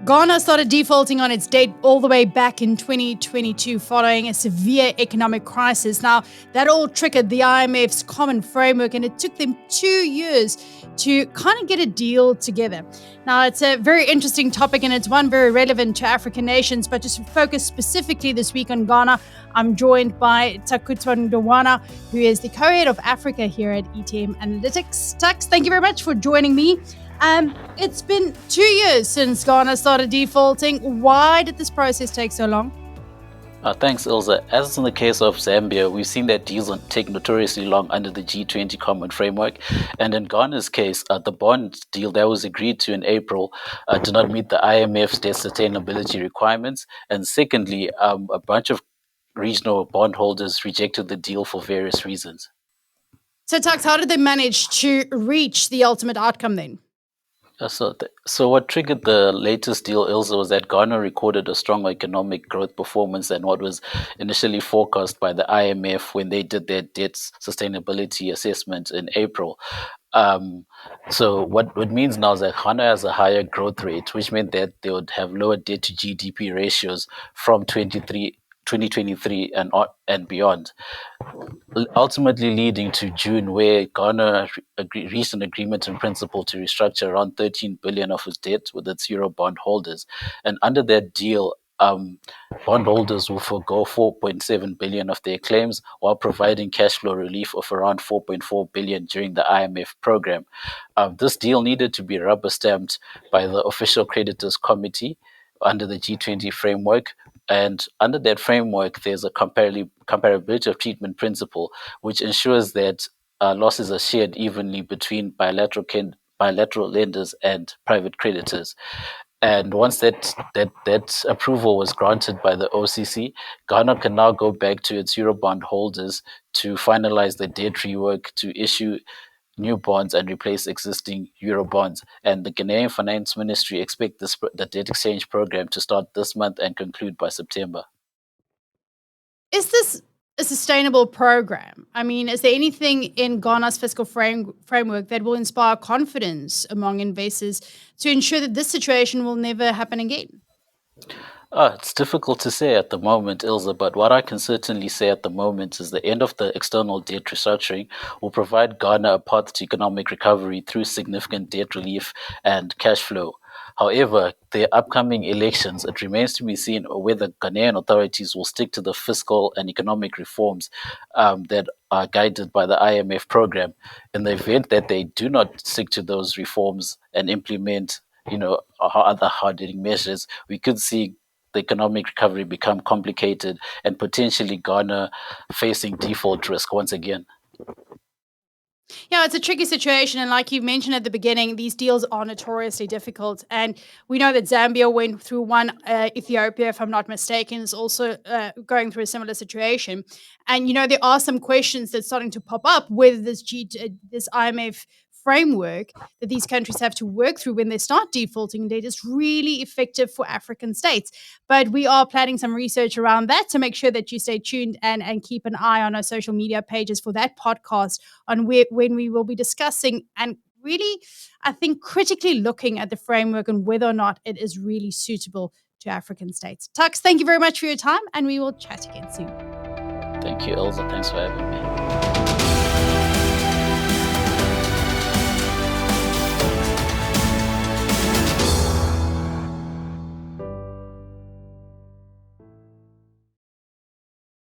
Ghana started defaulting on its debt all the way back in 2022 following a severe economic crisis. Now, that all triggered the IMF's common framework, and it took them 2 years to kind of get a deal together. Now, it's a very interesting topic, and it's one very relevant to African nations, but just to focus specifically this week on Ghana, I'm joined by Takudzwa Ndawona, who is the co-head of Africa here at ETM Analytics. Tux, thank you very much for joining me. It's been 2 years since Ghana started defaulting. Why did this process take so long? Thanks, Ilze. As in the case of Zambia, we've seen that deals take notoriously long under the G20 common framework. And in Ghana's case, the bond deal that was agreed to in April did not meet the IMF's debt sustainability requirements. And secondly, a bunch of regional bondholders rejected the deal for various reasons. So, Tux, how did they manage to reach the ultimate outcome then? So what triggered the latest deal, Ilze, was that Ghana recorded a stronger economic growth performance than what was initially forecast by the IMF when they did their debt sustainability assessment in April. So what means now is that Ghana has a higher growth rate, which meant that they would have lower debt to GDP ratios from 2023 and beyond, ultimately leading to June, where Ghana reached an agreement in principle to restructure around 13 billion of its debt with its Eurobond holders. And under that deal, bondholders will forgo 4.7 billion of their claims while providing cash flow relief of around 4.4 billion during the IMF program. This deal needed to be rubber stamped by the official creditors committee under the G20 framework. And under that framework, there's a comparability of treatment principle, which ensures that losses are shared evenly between bilateral lenders and private creditors. And once that approval was granted by the OCC, Ghana can now go back to its Eurobond holders to finalize the debt rework to issue new bonds and replace existing Eurobonds. And the Ghanaian Finance Ministry expect the debt exchange program to start this month and conclude by September. Is this a sustainable program? I mean, is there anything in Ghana's fiscal framework that will inspire confidence among investors to ensure that this situation will never happen again? It's difficult to say at the moment, Ilze, but what I can certainly say at the moment is the end of the external debt restructuring will provide Ghana a path to economic recovery through significant debt relief and cash flow. However, the upcoming elections, it remains to be seen whether Ghanaian authorities will stick to the fiscal and economic reforms that are guided by the IMF program. In the event that they do not stick to those reforms and implement, other hard-hitting measures, we could see the economic recovery become complicated and potentially Ghana facing default risk once again. Yeah, it's a tricky situation. And like you mentioned at the beginning, these deals are notoriously difficult. And we know that Zambia went through one. Ethiopia, if I'm not mistaken, is also going through a similar situation. And, there are some questions that's starting to pop up whether this IMF framework that these countries have to work through when they start defaulting debt is really effective for African states. But we are planning some research around that to make sure that you stay tuned and keep an eye on our social media pages for that podcast on when we will be discussing and really, I think, critically looking at the framework and whether or not it is really suitable to African states. Tux, thank you very much for your time, and we will chat again soon. Thank you, Ilze. Thanks for having me.